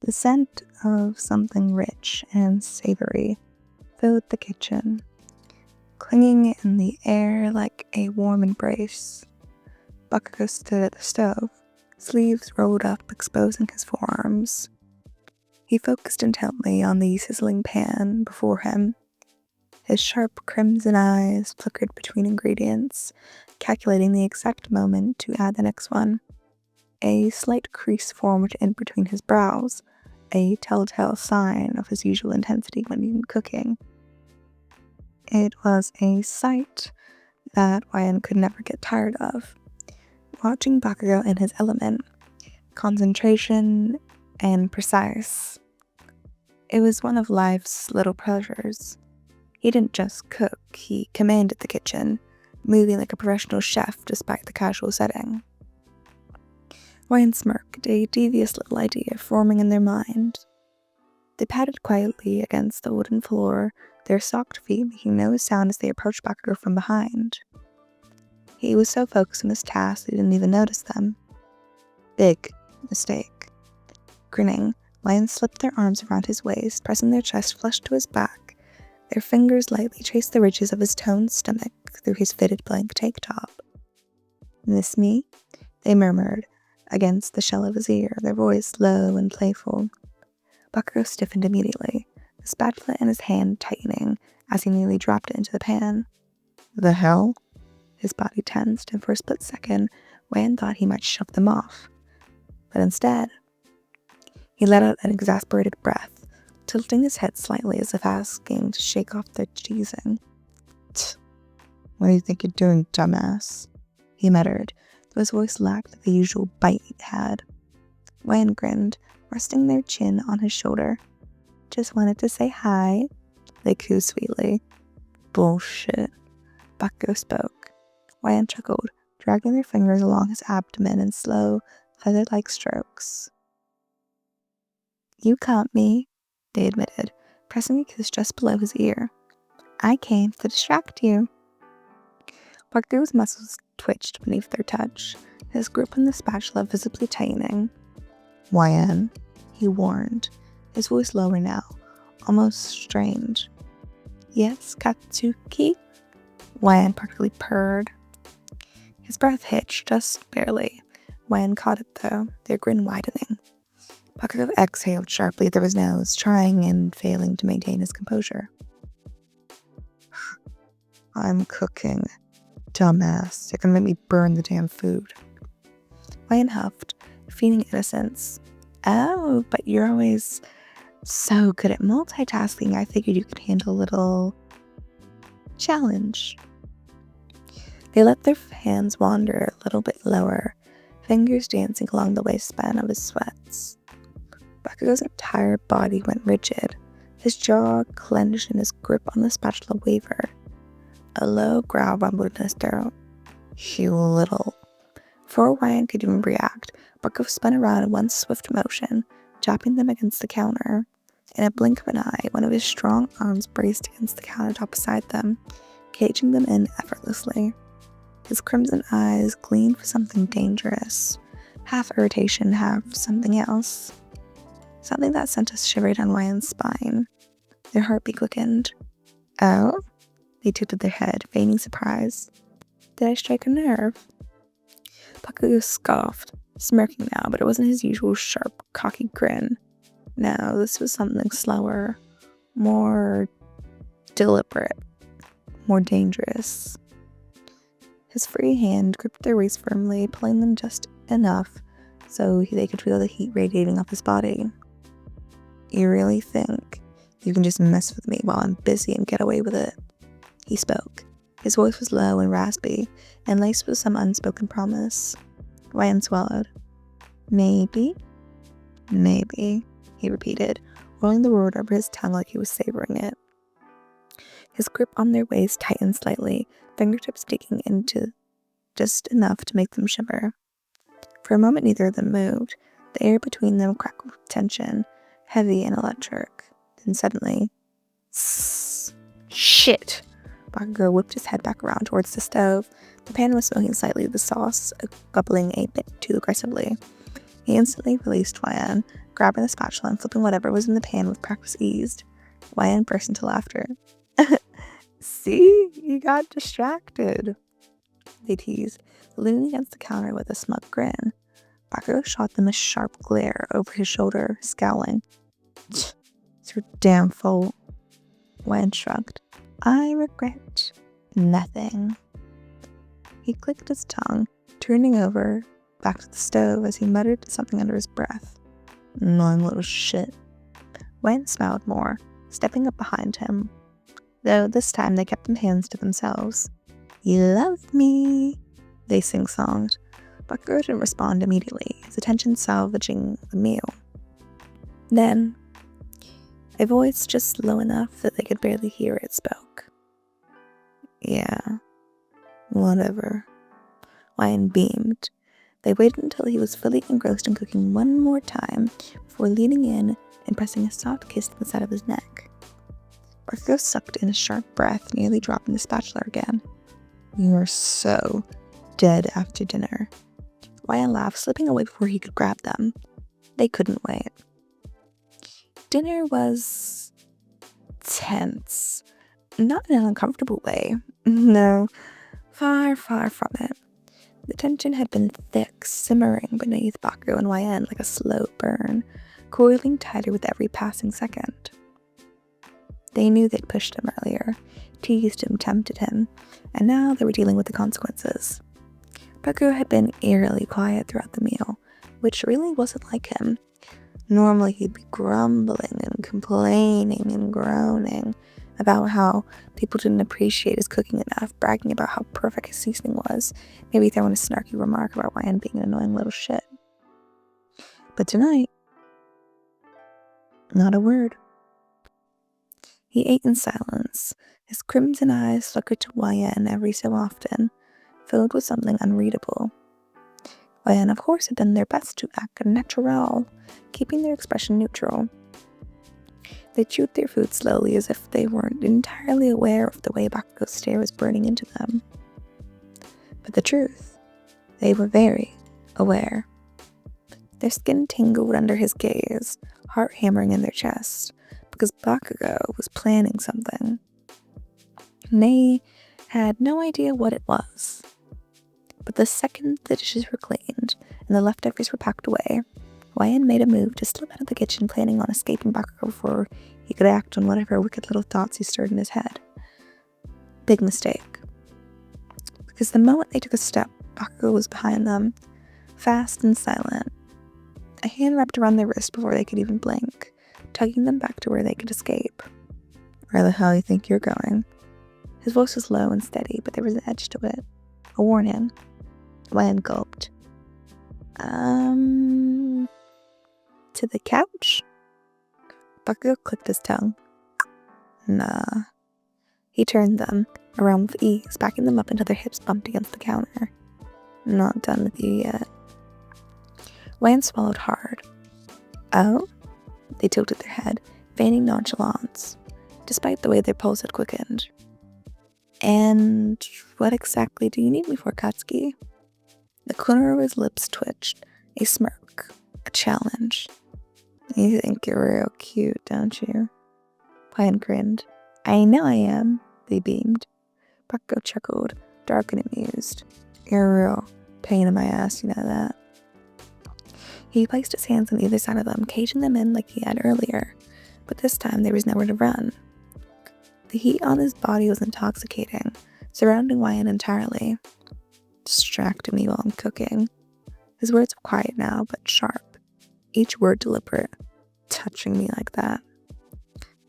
The scent of something rich and savory filled the kitchen, clinging in the air like a warm embrace. Bakugo stood at the stove, sleeves rolled up, exposing his forearms. He focused intently on the sizzling pan before him. His sharp crimson eyes flickered between ingredients, calculating the exact moment to add the next one. A slight crease formed in between his brows, a telltale sign of his usual intensity when cooking. It was a sight that Ryan could never get tired of. Watching Bakugo in his element, concentration and precise. It was one of life's little pleasures. He didn't just cook, he commanded the kitchen, moving like a professional chef despite the casual setting. Ryan smirked, a devious little idea forming in their mind. They patted quietly against the wooden floor, their socked feet making no sound as they approached Bakugo from behind. He was so focused on his task he didn't even notice them. Big mistake. Grinning, Ryan slipped their arms around his waist, pressing their chest flush to his back. Their fingers lightly traced the ridges of his toned stomach through his fitted blank tank top. "Miss me?" they murmured against the shell of his ear, their voice low and playful. Bakugo stiffened immediately, the spatula in his hand tightening as he nearly dropped it into the pan. "The hell?" His body tensed, and for a split second, Ryan thought he might shove them off. But instead, he let out an exasperated breath, tilting his head slightly as if asking to shake off the teasing. "What do you think you're doing, dumbass?" he muttered, though his voice lacked the usual bite it had. Ryan grinned, resting their chin on his shoulder. "Just wanted to say hi," they cooed sweetly. "Bullshit," Bakugo spoke. Ryan chuckled, dragging their fingers along his abdomen in slow, feather-like strokes. "You caught me," they admitted, pressing a kiss just below his ear. "I came to distract you." Bakugo's muscles twitched beneath their touch, his grip on the spatula visibly tightening. "Ryan," he warned, his voice lower now, almost strange. "Yes, Katsuki?" Ryan practically purred. His breath hitched just barely. Ryan caught it though, their grin widening. Bakugo exhaled sharply through his nose, trying and failing to maintain his composure. "I'm cooking. Dumbass, you're gonna make me burn the damn food." Ryan huffed, feigning innocence. "Oh, but you're always so good at multitasking. I figured you could handle a little challenge." They let their hands wander a little bit lower, fingers dancing along the waistband of his sweats. Bakugo's entire body went rigid, his jaw clenched and his grip on the spatula wavered. A low growl rumbled in his throat. "You little..." Before Ryan could even react, Bakugo spun around in one swift motion, chopping them against the counter. In a blink of an eye, one of his strong arms braced against the countertop beside them, caging them in effortlessly. His crimson eyes gleamed for something dangerous, half irritation, half something else. Something that sent a shiver down Ryan's spine. Their heartbeat quickened. "Oh?" They tilted their head, feigning surprise. "Did I strike a nerve?" Bakugo scoffed, smirking now, but it wasn't his usual sharp, cocky grin. No, this was something slower, more deliberate, more dangerous. His free hand gripped their waist firmly, pulling them just enough so they could feel the heat radiating off his body. "You really think you can just mess with me while I'm busy and get away with it?" He spoke. His voice was low and raspy, and laced with some unspoken promise. Ryan swallowed. "Maybe," he repeated, rolling the word over his tongue like he was savoring it. His grip on their waist tightened slightly, fingertips digging into just enough to make them shiver. For a moment, neither of them moved. The air between them crackled with tension, heavy and electric. Then suddenly, "Shit!" Bakugo whipped his head back around towards the stove. The pan was smoking slightly, the sauce bubbling a bit too aggressively. He instantly released Ryan, grabbing the spatula and flipping whatever was in the pan with practice ease. YN burst into laughter. See? You got distracted, they teased, leaning against the counter with a smug grin. Bakugo shot them a sharp glare over his shoulder, scowling. It's your damn fault. YN shrugged. I regret nothing. He clicked his tongue, turning over back to the stove as he muttered something under his breath. Annoying little shit. YN smiled more, stepping up behind him, though this time they kept their hands to themselves. You love me, they sing-songed. Bakugo didn't respond immediately, his attention salvaging the meal. Then, a voice just low enough that they could barely hear it spoke. Yeah, whatever. YN beamed. They waited until he was fully engrossed in cooking one more time before leaning in and pressing a soft kiss to the side of his neck. Bakugo sucked in a sharp breath, nearly dropping the spatula again. You are so dead after dinner. YN laughed, slipping away before he could grab them. They couldn't wait. Dinner was tense. Not in an uncomfortable way. No, far, far from it. The tension had been thick, simmering beneath Bakugo and YN like a slow burn, coiling tighter with every passing second. They knew they'd pushed him earlier, teased him, tempted him, and now they were dealing with the consequences. Bakugo had been eerily quiet throughout the meal, which really wasn't like him. Normally he'd be grumbling and complaining and groaning about how people didn't appreciate his cooking enough, bragging about how perfect his seasoning was, maybe throwing a snarky remark about YN being an annoying little shit. But tonight, not a word. He ate in silence, his crimson eyes flickered to YN every so often, filled with something unreadable. YN, of course, had done their best to act natural, keeping their expression neutral. They chewed their food slowly as if they weren't entirely aware of the way Bakugo's stare was burning into them. But the truth, they were very aware. Their skin tingled under his gaze, heart hammering in their chest, because Bakugo was planning something. They had no idea what it was. But the second the dishes were cleaned and the leftovers were packed away, YN made a move to slip out of the kitchen, planning on escaping Bakugo before he could act on whatever wicked little thoughts he stirred in his head. Big mistake. Because the moment they took a step, Bakugo was behind them, fast and silent. A hand wrapped around their wrist before they could even blink, tugging them back to where they could escape. Where the hell do you think you're going? His voice was low and steady, but there was an edge to it. A warning. YN gulped. To the couch? Bakugo clicked his tongue. Nah. He turned them around with ease, backing them up until their hips bumped against the counter. Not done with you yet. YN swallowed hard. Oh? They tilted their head, feigning nonchalance, despite the way their pulse had quickened. And what exactly do you need me for, Katsuki? The corner of his lips twitched, a smirk, a challenge. You think you're real cute, don't you? YN grinned. I know I am, they beamed. Bakugo chuckled, dark and amused. You're a real pain in my ass, you know that? He placed his hands on either side of them, caging them in like he had earlier, but this time there was nowhere to run. The heat on his body was intoxicating, surrounding YN entirely. Distracting me while I'm cooking. His words were quiet now, but sharp, each word deliberate, touching me like that.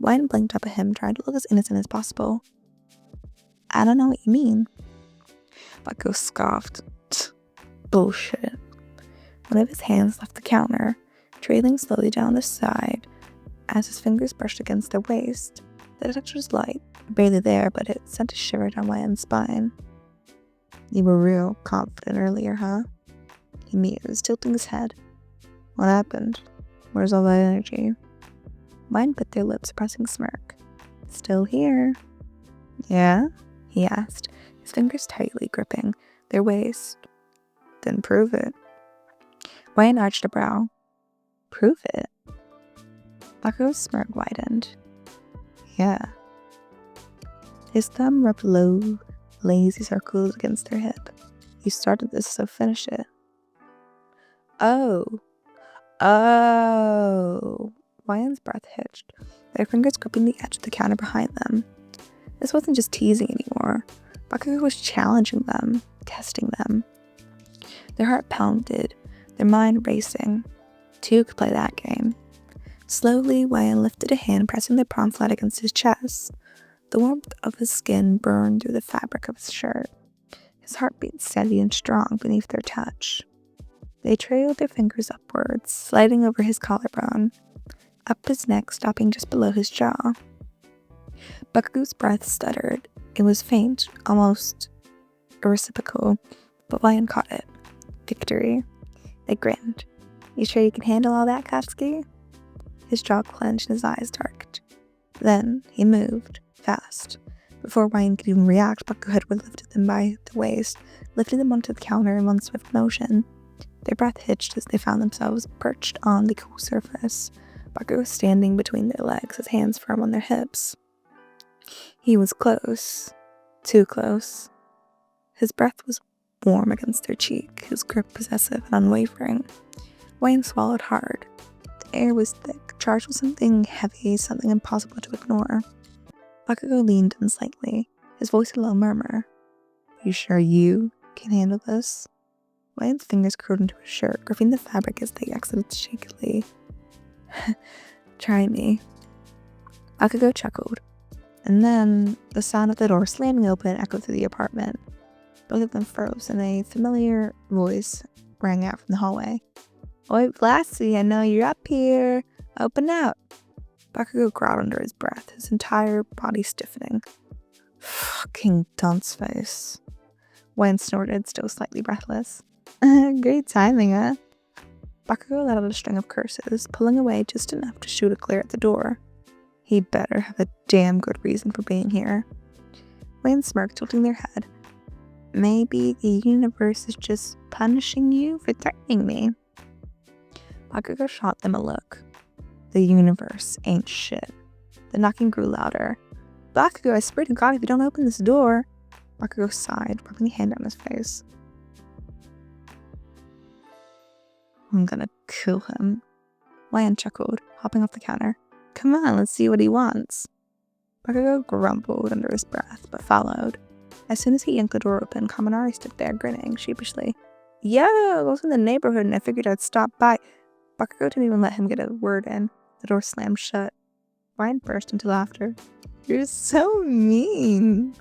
YN blinked up at him, trying to look as innocent as possible. I don't know what you mean. Bakugo scoffed. Bullshit. One of his hands left the counter, trailing slowly down the side as his fingers brushed against their waist. The touch was light, barely there, but it sent a shiver down YN's spine. You were real confident earlier, huh? He mused, tilting his head. What happened? Where's all that energy? YN bit their lips, suppressing a smirk. Still here. Yeah? He asked, his fingers tightly gripping their waist. Then prove it. YN arched a brow. Prove it. Bakugo's smirk widened. Yeah. His thumb rubbed low, lazy circles against their hip. You started this, so finish it. Oh. Ryan's breath hitched, their fingers gripping the edge of the counter behind them. This wasn't just teasing anymore. Bakugo was challenging them, testing them. Their heart pounded, their mind racing. Two could play that game. Slowly, Ryan lifted a hand, pressing the palm flat against his chest. The warmth of his skin burned through the fabric of his shirt. His heart beat steady and strong beneath their touch. They trailed their fingers upwards, sliding over his collarbone, up his neck, stopping just below his jaw. Bakugo's breath stuttered. It was faint, almost reciprocal, but Ryan caught it. Victory. They grinned. You sure you can handle all that, Katsuki? His jaw clenched and his eyes darkened. Then he moved, fast. Before Ryan could even react, Bakugo had lifted them by the waist, lifted them onto the counter in one swift motion. Their breath hitched as they found themselves perched on the cool surface. Bakugo was standing between their legs, his hands firm on their hips. He was close. Too close. His breath was warm against their cheek, his grip possessive and unwavering. Wayne swallowed hard. The air was thick, charged with something heavy, something impossible to ignore. Bakugo leaned in slightly, his voice a low murmur. You sure you can handle this? Wayne's fingers curled into his shirt, gripping the fabric as they exited shakily. Try me. Bakugo chuckled. And then the sound of the door slamming open echoed through the apartment. Both of them froze, and a familiar voice rang out from the hallway. Oi, Blassie, I know you're up here. Open up. Bakugo growled under his breath, his entire body stiffening. Fucking dunce face. Wayne snorted, still slightly breathless. Great timing, huh? Bakugo let out a string of curses, pulling away just enough to shoot a glare at the door. He better have a damn good reason for being here. Wayne smirked, tilting their head. Maybe the universe is just punishing you for threatening me. Bakugo shot them a look. The universe ain't shit. The knocking grew louder. Bakugo, I swear to God, if you don't open this door. Bakugo sighed, rubbing a hand on his face. I'm gonna kill him. Lion chuckled, hopping off the counter. Come on, let's see what he wants. Bakugo grumbled under his breath, but followed. As soon as he yanked the door open, Kaminari stood there, grinning sheepishly. Yo, I was in the neighborhood and I figured I'd stop by. Bakugo didn't even let him get a word in. The door slammed shut. Ryan burst into laughter. You're so mean.